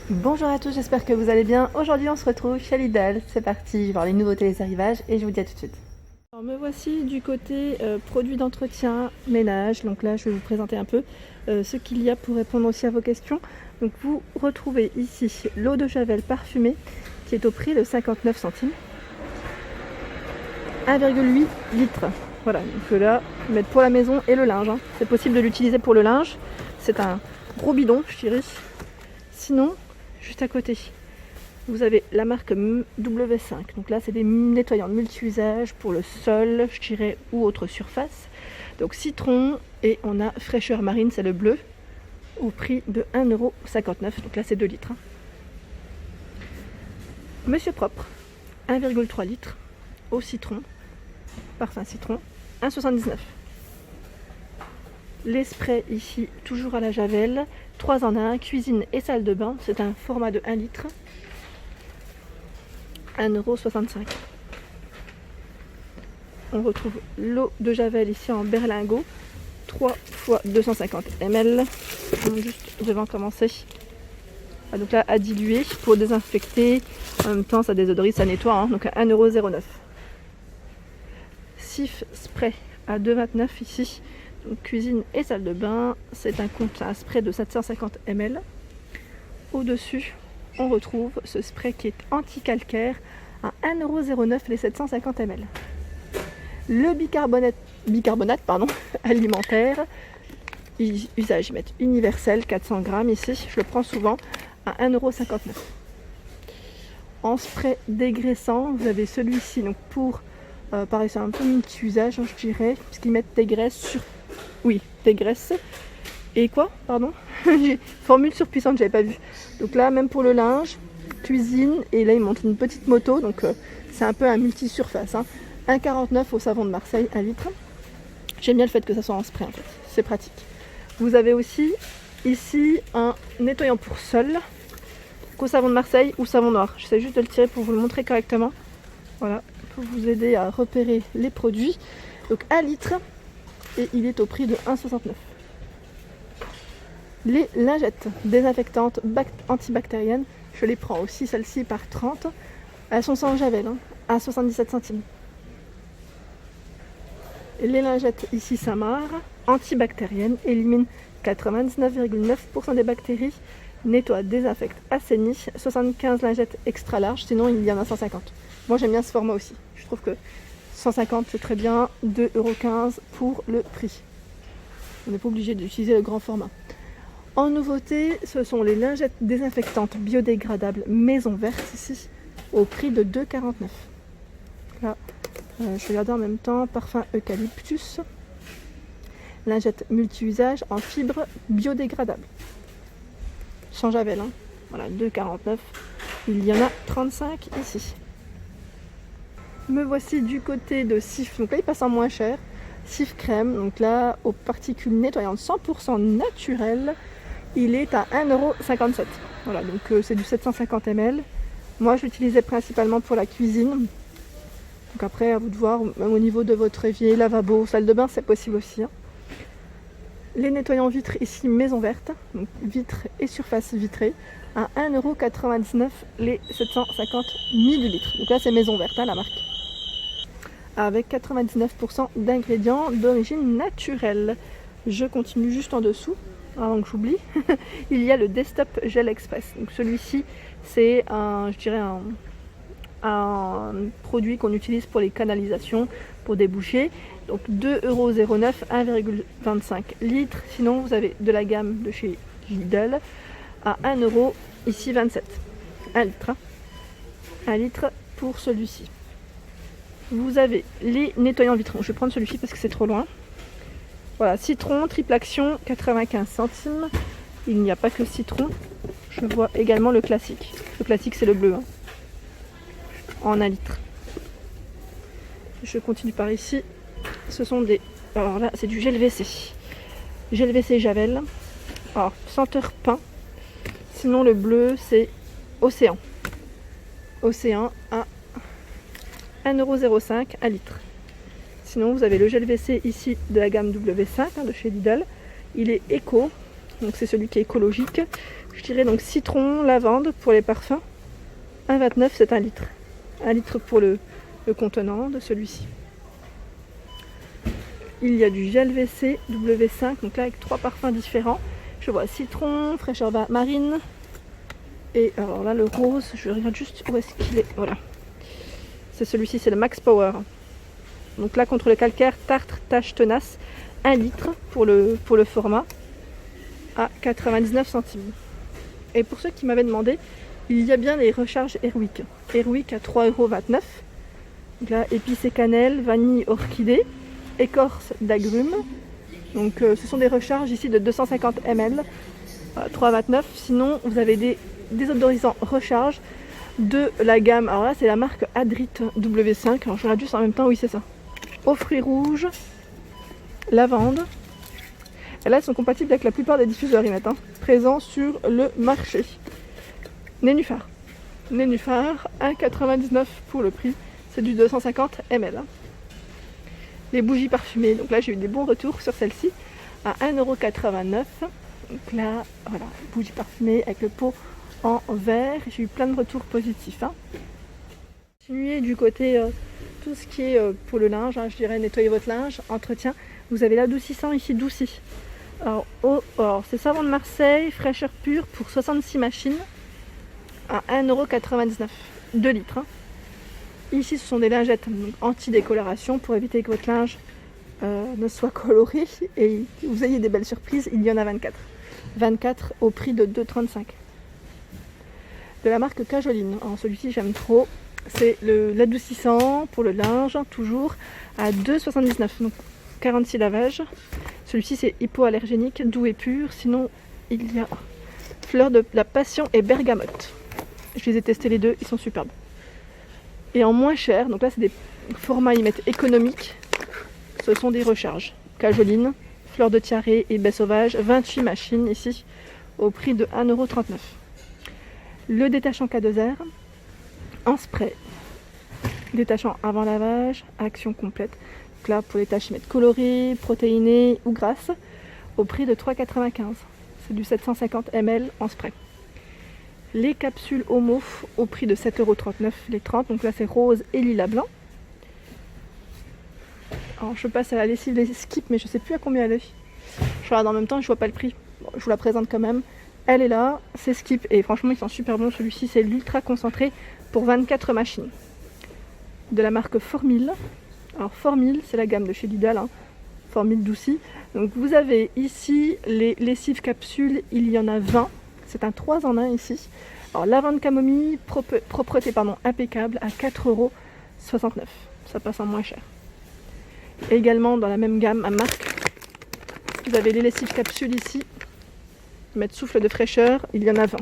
Bonjour à tous, j'espère que vous allez bien. Aujourd'hui on se retrouve chez Lidl, c'est parti, voir les nouveautés, les arrivages et je vous dis à tout de suite. Alors me voici du côté produits d'entretien, ménage, donc là je vais vous présenter un peu ce qu'il y a pour répondre aussi à vos questions. Donc vous retrouvez ici l'eau de Javel parfumée qui est au prix de 59 centimes, 1,8 litres. Voilà, donc là, mettre pour la maison et le linge, hein. C'est possible de l'utiliser pour le linge, c'est un gros bidon je dirais. Sinon, juste à côté, vous avez la marque W5. Donc là, c'est des nettoyants multi-usages pour le sol, je dirais, ou autre surface. Donc citron et on a fraîcheur marine, c'est le bleu, au prix de 1,59 €. Donc là, c'est 2 litres. Monsieur Propre, 1,3 litres au citron, parfum citron, 1,79 €. Les sprays ici, toujours à la Javel, 3 en 1, cuisine et salle de bain. C'est un format de 1 litre, 1,65 €. On retrouve l'eau de Javel ici en berlingot, 3 x 250 ml. Juste devant commencer. Donc là, à diluer pour désinfecter. En même temps, ça désodorise, ça nettoie. Hein, donc à 1,09 €. Sif spray à 2,29 € ici. Donc, cuisine et salle de bain, c'est un spray de 750 ml. Au-dessus, on retrouve ce spray qui est anti-calcaire à 1,09 € les 750 ml. Le bicarbonate alimentaire, usage universel, 400 grammes ici, je le prends souvent à 1,59 €. En spray dégraissant, vous avez celui-ci donc pour, pareil c'est un peu multi-usage hein, je dirais, puisqu'ils mettent des graisses sur... Oui, des graisses. Et quoi? Pardon. Formule surpuissante, j'avais pas vu. Donc là, même pour le linge, cuisine, et là, il montre une petite moto, donc c'est un peu un multi-surface. Hein. 1,49 € au savon de Marseille, 1 litre. J'aime bien le fait que ça soit en spray, en fait. C'est pratique. Vous avez aussi ici un nettoyant pour sol, qu'au savon de Marseille ou savon noir. J'essaie juste de le tirer pour vous le montrer correctement. Voilà, pour vous aider à repérer les produits. Donc 1 litre. Et il est au prix de 1,69 €. Les lingettes désinfectantes antibactériennes, je les prends aussi celles-ci par 30. Elles sont sans Javel, hein, à 77 centimes. Les lingettes ici Samar, antibactériennes, éliminent 99,9% des bactéries, nettoie, désinfecte, assainit. 75 lingettes extra larges, sinon il y en a 150. Moi j'aime bien ce format aussi. Je trouve que 150 c'est très bien, 2,15 € pour le prix. On n'est pas obligé d'utiliser le grand format. En nouveauté, ce sont les lingettes désinfectantes biodégradables Maison Verte ici, au prix de 2,49 €. Là, je vais regarder en même temps, parfum eucalyptus. Lingette multi-usage en fibre biodégradable. Sans Javel, hein. Voilà, 2,49 €. Il y en a 35 ici. Me voici du côté de Cif, donc là il passe en moins cher. Cif crème, donc là aux particules nettoyantes 100% naturelles, il est à 1,57 €. Voilà, donc c'est du 750 ml. Moi je l'utilisais principalement pour la cuisine. Donc après à vous de voir, même au niveau de votre évier, lavabo, salle de bain, c'est possible aussi. Hein. Les nettoyants vitres ici Maison Verte, donc vitres et surface vitrée, à 1,99 € les 750 ml. Donc là c'est Maison Verte, hein, la marque. Avec 99% d'ingrédients d'origine naturelle. Je continue juste en dessous, avant que j'oublie. Il y a le Desktop Gel Express. Donc celui-ci, c'est un produit qu'on utilise pour les canalisations, pour déboucher. Donc 2,09 €, 1,25 litres. Sinon, vous avez de la gamme de chez Lidl à 1 €, ici 27. 1 litre. 1 litre pour celui-ci. Vous avez les nettoyants vitrons. Je vais prendre celui-ci parce que c'est trop loin. Voilà, citron, triple action, 95 centimes. Il n'y a pas que citron. Je vois également le classique. Le classique, c'est le bleu. Hein. En 1 litre. Je continue par ici. Ce sont des... Alors là, c'est du gel WC. Gel WC Javel. Alors, senteur pain. Sinon, le bleu, c'est Océan. Océan à 1,05 €, 1 litre. Sinon, vous avez le gel WC ici de la gamme W5 hein, de chez Lidl. Il est éco, donc c'est celui qui est écologique. Je dirais donc citron, lavande pour les parfums. 1,29 c'est 1 litre. 1 litre pour le contenant de celui-ci. Il y a du gel WC W5, donc là avec 3 parfums différents. Je vois citron, fraîcheur marine. Et alors là le rose, je regarde juste où est-ce qu'il est. Voilà. C'est celui-ci, c'est le Max Power. Donc là contre le calcaire, tartre, tache, tenace. 1 litre pour le format à 99 centimes. Et pour ceux qui m'avaient demandé, il y a bien les recharges Airwick. Airwick à 3,29 €. Donc là, épices et cannelle, vanille, orchidée, écorce d'agrumes. Donc ce sont des recharges ici de 250 ml, 3,29 €. Sinon, vous avez des désodorisants recharge de la gamme. Alors là, c'est la marque Adrit W5. Alors je regarde juste en même temps, oui, c'est ça. Aux fruits rouges, lavande. Et là, elles sont compatibles avec la plupart des diffuseurs présents sur le marché. Nénuphar. Nénuphar, 1,99 € pour le prix. C'est du 250 ml. Les bougies parfumées. Donc là, j'ai eu des bons retours sur celle-ci à 1,89 €. Donc là, voilà, bougies parfumées avec le pot en verre. J'ai eu plein de retours positifs. Continuez du côté tout ce qui est pour le linge, je dirais nettoyer votre linge, entretien. Vous avez l'adoucissant ici, Douci. Alors c'est savon de Marseille, fraîcheur pure pour 66 machines à 1,99 €, 2 litres. Ici ce sont des lingettes anti-décoloration pour éviter que votre linge ne soit coloré et que vous ayez des belles surprises. Il y en a 24. 24 au prix de 2,35 €. De la marque Cajoline. Alors celui-ci j'aime trop. C'est l'adoucissant pour le linge, toujours à 2,79 €. Donc 46 lavages. Celui-ci c'est hypoallergénique, doux et pur. Sinon il y a fleur de la passion et bergamote. Je les ai testés les deux, ils sont superbes. Et en moins cher, donc là c'est des formats ils mettent économiques. Ce sont des recharges. Cajoline, fleur de tiare et baie sauvage, 28 machines ici au prix de 1,39 €. Le détachant K2R en spray. Détachant avant lavage, action complète. Donc là pour les tâches mettre colorées, protéinées ou grasses au prix de 3,95 €. C'est du 750 ml en spray. Les capsules Homo au prix de 7,39 € les 30. Donc là c'est rose et lilas blanc. Alors je passe à la lessive les Skip, mais je sais plus à combien elle est. Je regarde en même temps, je vois pas le prix. Bon, je vous la présente quand même. Elle est là, c'est Skip et franchement ils sont super bons. Celui-ci c'est l'ultra concentré pour 24 machines. De la marque Formil. Alors Formil c'est la gamme de chez Lidl, Formil Douci. Donc vous avez ici les lessives capsules, il y en a 20. C'est un 3 en 1 ici. Alors lavande camomille, propreté impeccable à 4,69 €. Ça passe en moins cher. Et également dans la même gamme à marque, vous avez les lessives capsules ici. Ils mettent souffle de fraîcheur, il y en a 20.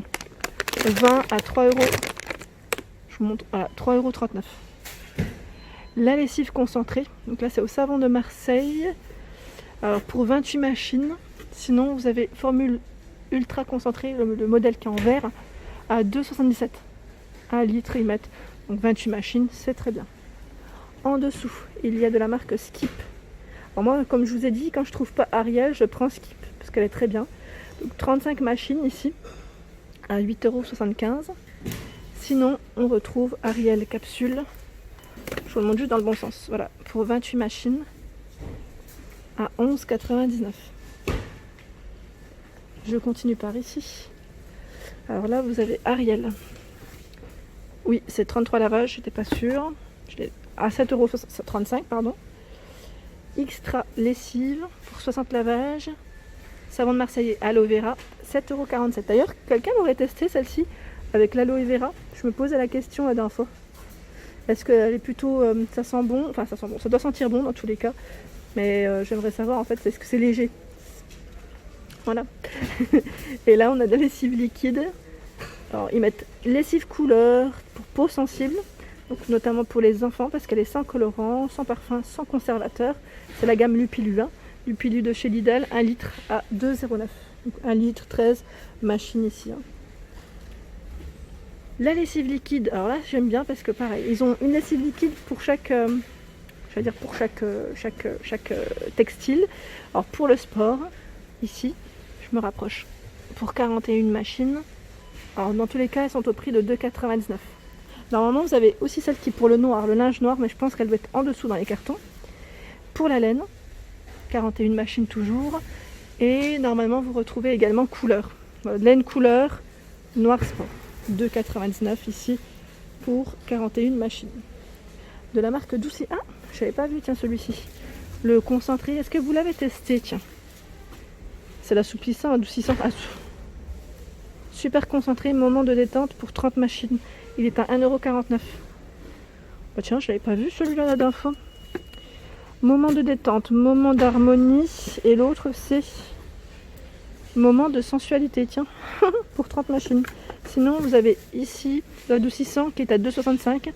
20 à 3 €. Je vous montre, voilà, 3,39 €. La lessive concentrée, donc là c'est au savon de Marseille. Alors pour 28 machines, sinon vous avez formule ultra concentrée, le modèle qui est en verre, à 2,77 €. 1 litre ils mettent, donc 28 machines, c'est très bien. En dessous, il y a de la marque Skip. Alors moi, comme je vous ai dit, quand je trouve pas Ariel, je prends Skip, parce qu'elle est très bien. Donc 35 machines ici, à 8,75 €. Sinon, on retrouve Ariel capsule. Je vous le montre juste dans le bon sens. Voilà, pour 28 machines, à 11,99 €. Je continue par ici. Alors là, vous avez Ariel. Oui, c'est 33 lavages, j'étais pas sûre. À 7,35 €, pardon. Extra lessive pour 60 lavages. Savon de Marseille aloe vera, 7,47 €. D'ailleurs, quelqu'un aurait testé celle-ci avec l'aloe vera. Je me posais la question la dernière fois. Est-ce qu'elle est plutôt... ça sent bon? Enfin, ça sent bon. Ça doit sentir bon dans tous les cas. Mais j'aimerais savoir en fait, est-ce que c'est léger? Voilà. Et là, on a de la lessive liquide. Alors, ils mettent lessive couleur pour peau sensible. Donc, notamment pour les enfants parce qu'elle est sans colorant, sans parfum, sans conservateur. C'est la gamme Lupilu. Lupilu de chez Lidl, 1 litre à 2,09 €. Donc 1 litre, 13 machines ici. La lessive liquide, alors là j'aime bien parce que pareil, ils ont une lessive liquide pour chaque, chaque textile. Alors pour le sport, ici, je me rapproche. pour 41 machines. Alors dans tous les cas, elles sont au prix de 2,99 €. Normalement, vous avez aussi celle qui est pour le noir, le linge noir, mais je pense qu'elle doit être en dessous dans les cartons. Pour la laine, 41 machines toujours. Et normalement, vous retrouvez également couleur. Laine couleur, noir sport. 2,99 € ici pour 41 machines. De la marque Doucy. Ah, je n'avais pas vu, tiens, celui-ci. Le concentré, est-ce que vous l'avez testé? Tiens. C'est l'assouplissant, adoucissant. Ah, super concentré, moment de détente pour 30 machines. Il est à 1,49 €. Bah tiens, je l'avais pas vu celui-là la dernière fois. Moment de détente, moment d'harmonie. Et l'autre, c'est moment de sensualité, tiens, pour 30 machines. Sinon, vous avez ici l'adoucissant qui est à 2,65 €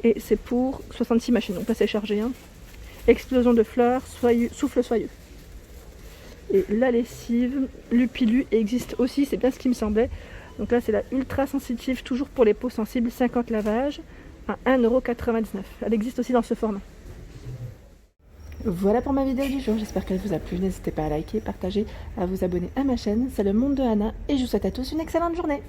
et c'est pour 66 machines. Donc là, c'est chargé. Hein. Explosion de fleurs, souffle soyeux. Et la lessive, Lupilu existe aussi, c'est bien ce qui me semblait. Donc là, c'est la ultra sensitive, toujours pour les peaux sensibles, 50 lavages, à 1,99 €. Elle existe aussi dans ce format. Voilà pour ma vidéo du jour, j'espère qu'elle vous a plu. N'hésitez pas à liker, partager, à vous abonner à ma chaîne. C'est le monde de Anna et je vous souhaite à tous une excellente journée.